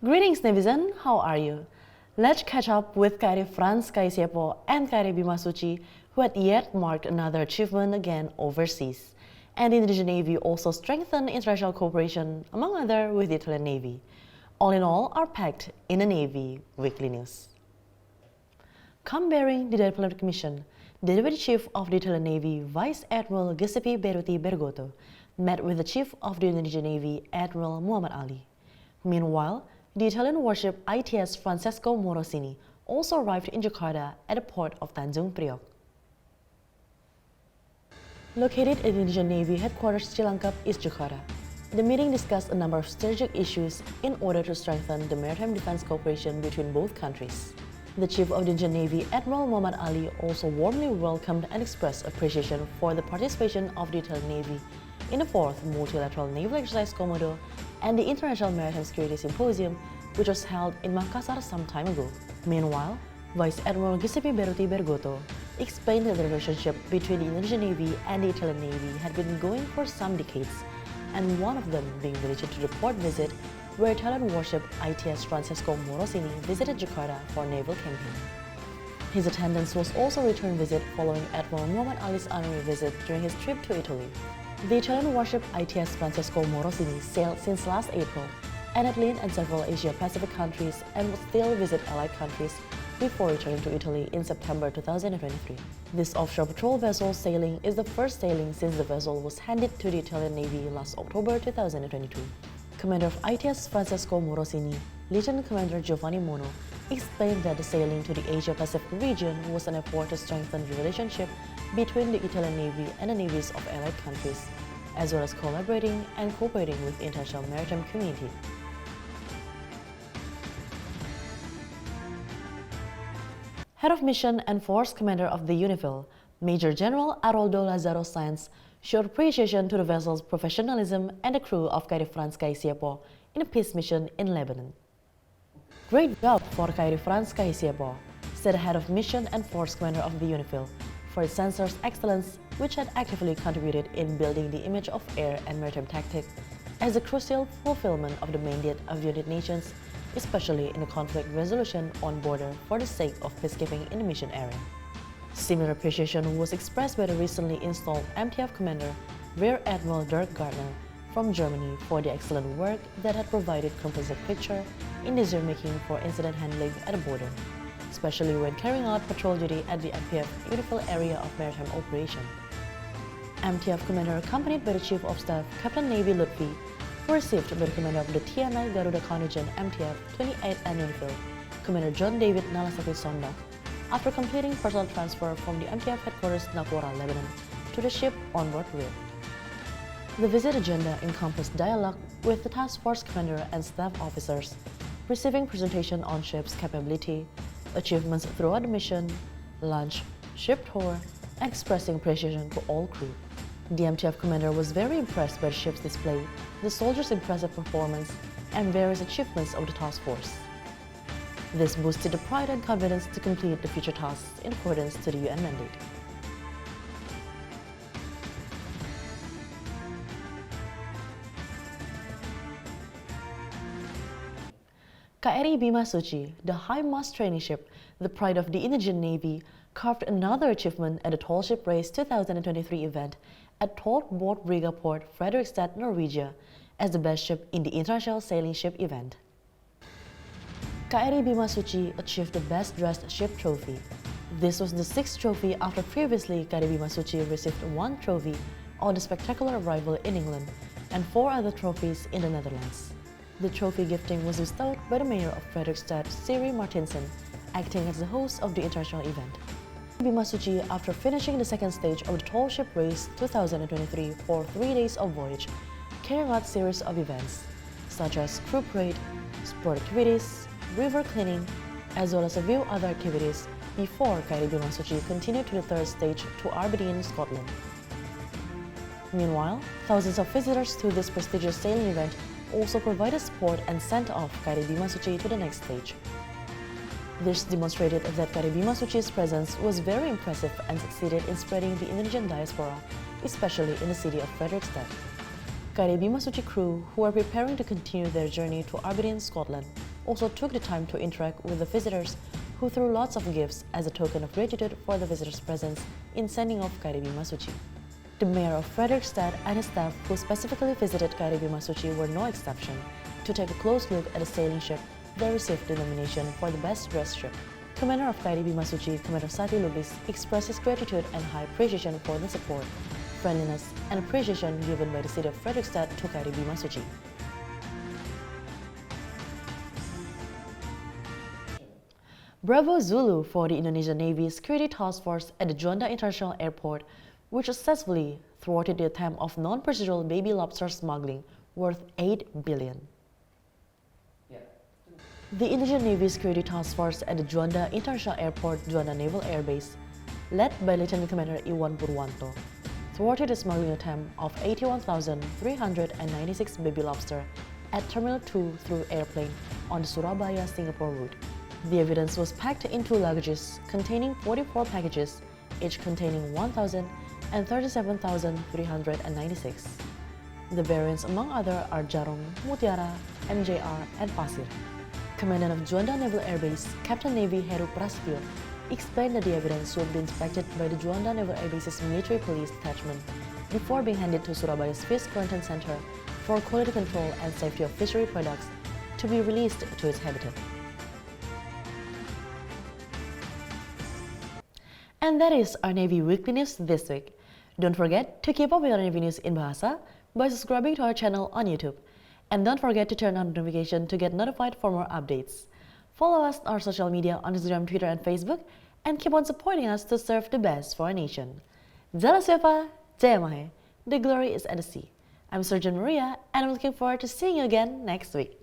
Greetings Netizen, how are you? Let's catch up with Kri Frans Kaisiepo and Kri Bimasuci, who had yet marked another achievement again overseas. And the Indonesian Navy also strengthened international cooperation, among others, with the Italian Navy. All in all are packed in the Navy Weekly News. Come bearing the diplomatic mission, the Deputy Chief of the Italian Navy, Vice Admiral Giuseppe Beruti Bergotto, met with the Chief of the Indonesian Navy, Admiral Muhammad Ali. Meanwhile, the Italian warship ITS Francesco Morosini also arrived in Jakarta at the port of Tanjung Priok. Located at the Indonesian Navy headquarters Cilangkap, East Jakarta, the meeting discussed a number of strategic issues in order to strengthen the maritime defense cooperation between both countries. The Chief of the Indian Navy, Admiral Muhammad Ali, also warmly welcomed and expressed appreciation for the participation of the Italian Navy in the 4th Multilateral Naval Exercise Komodo and the International Maritime Security Symposium, which was held in Makassar some time ago. Meanwhile, Vice Admiral Giuseppe Beruti Bergotto explained that the relationship between the Indonesian Navy and the Italian Navy had been going for some decades, and one of them being related to the port visit where Italian warship ITS Francesco Morosini visited Jakarta for a naval campaign. His attendance was also a return visit following Admiral Muhammad Ali's honorary visit during his trip to Italy. The Italian warship ITS Francesco Morosini sailed since last April and had lain in several Asia-Pacific countries and will still visit allied countries before returning to Italy in September 2023. This offshore patrol vessel sailing is the first sailing since the vessel was handed to the Italian Navy last October 2022. Commander of ITS Francesco Morosini, Lieutenant Commander Giovanni Mono, explained that the sailing to the Asia-Pacific region was an effort to strengthen the relationship between the Italian Navy and the navies of allied countries, as well as collaborating and cooperating with the international maritime community. Head of Mission and Force Commander of the UNIFIL, Major General Aroldo Lazaro Sanz, showed appreciation to the vessel's professionalism and the crew of Kri Frans Kaisiepo in a peace mission in Lebanon. Great job for Kri Frans Kaisiepo, said the Head of Mission and Force Commander of the UNIFIL, for its sensors' excellence, which had actively contributed in building the image of air and maritime tactics as a crucial fulfillment of the mandate of the United Nations, especially in the conflict resolution on border for the sake of peacekeeping in the mission area. Similar appreciation was expressed by the recently installed MTF Commander, Rear Admiral Dirk Gardner, from Germany for the excellent work that had provided comprehensive picture in decision-making for incident handling at the border, especially when carrying out patrol duty at the MTF UNIFIL area of maritime operation. MTF Commander, accompanied by the Chief of Staff, Captain Navy Lutfi, were received by the Commander of the tnial Garuda Contingent MTF 28 and UNIFIL, Commander John David Nalasaki Sondak, after completing personal transfer from the MTF headquarters Napora, Lebanon, to the ship onboard route. The visit agenda encompassed dialogue with the task force commander and staff officers, receiving presentation on ship's capability, achievements throughout the mission, lunch, ship tour, and expressing appreciation to all crew. The MTF commander was very impressed by the ship's display, the soldiers' impressive performance, and various achievements of the task force. This boosted the pride and confidence to complete the future tasks in accordance to the UN mandate. Kri Bimasuci, the high-mast training ship, the pride of the Indonesian Navy, carved another achievement at the Tall Ship Race 2023 event at Tall Boat Riga Port, Fredrikstad, Norwegia, as the best ship in the International Sailing Ship event. Kri Bimasuci achieved the Best Dressed Ship trophy. This was the 6th trophy after previously Kri Bimasuci received 1 trophy on the spectacular arrival in England and 4 other trophies in the Netherlands. The trophy gifting was bestowed by the Mayor of Fredrikstad, Siri Martinsen, acting as the host of the international event. Bimasuci, after finishing the 2nd stage of the Tall Ship Race 2023 for 3 days of voyage, carrying out series of events such as crew parade, sport activities, river cleaning, as well as a few other activities before Kri Bimasuci continued to the 3rd stage to Aberdeen, Scotland. Meanwhile, thousands of visitors to this prestigious sailing event also provided support and sent off Kri Bimasuci to the next stage. This demonstrated that Kri Bimasuci's presence was very impressive and succeeded in spreading the Indonesian diaspora, especially in the city of Fredrikstad. Kri Bimasuci crew, who are preparing to continue their journey to Aberdeen, Scotland, also took the time to interact with the visitors, who threw lots of gifts as a token of gratitude for the visitors' presence in sending off KRI Bimasuci. The mayor of Fredrikstad and his staff who specifically visited KRI Bimasuci were no exception to take a close look at the sailing ship that received the nomination for the best dressed ship. Commander of KRI Bimasuci, Commander Sati Lubis, expresses gratitude and high appreciation for the support, friendliness, and appreciation given by the city of Fredrikstad to KRI Bimasuci. Bravo Zulu for the Indonesian Navy Security Task Force at the Juanda International Airport, which successfully thwarted the attempt of non-procedural baby lobster smuggling worth 8 billion. The Indonesian Navy Security Task Force at the Juanda International Airport, Juanda Naval Air Base, led by Lieutenant Commander Iwan Purwanto, thwarted the smuggling attempt of 81,396 baby lobster at Terminal 2 through airplane on the Surabaya-Singapore route. The evidence was packed in 2 luggages containing 44 packages, each containing 1,000 and 37,396. The variants among other are Jarung, Mutiara, MJR, and Pasir. Commandant of Juanda Naval Air Base, Captain Navy Heru Prasetyo, explained that the evidence would be inspected by the Juanda Naval Air Base's military police detachment before being handed to Surabaya's Fish Quarantine Center for quality control and safety of fishery products to be released to its habitat. And that is our Navy Weekly News this week. Don't forget to keep up with our Navy News in Bahasa by subscribing to our channel on YouTube. And don't forget to turn on notification to get notified for more updates. Follow us on our social media on Instagram, Twitter, and Facebook, and keep on supporting us to serve the best for our nation. jalesvevajayamahe, the glory is at the sea. I'm Surgeon Maria, and I'm looking forward to seeing you again next week.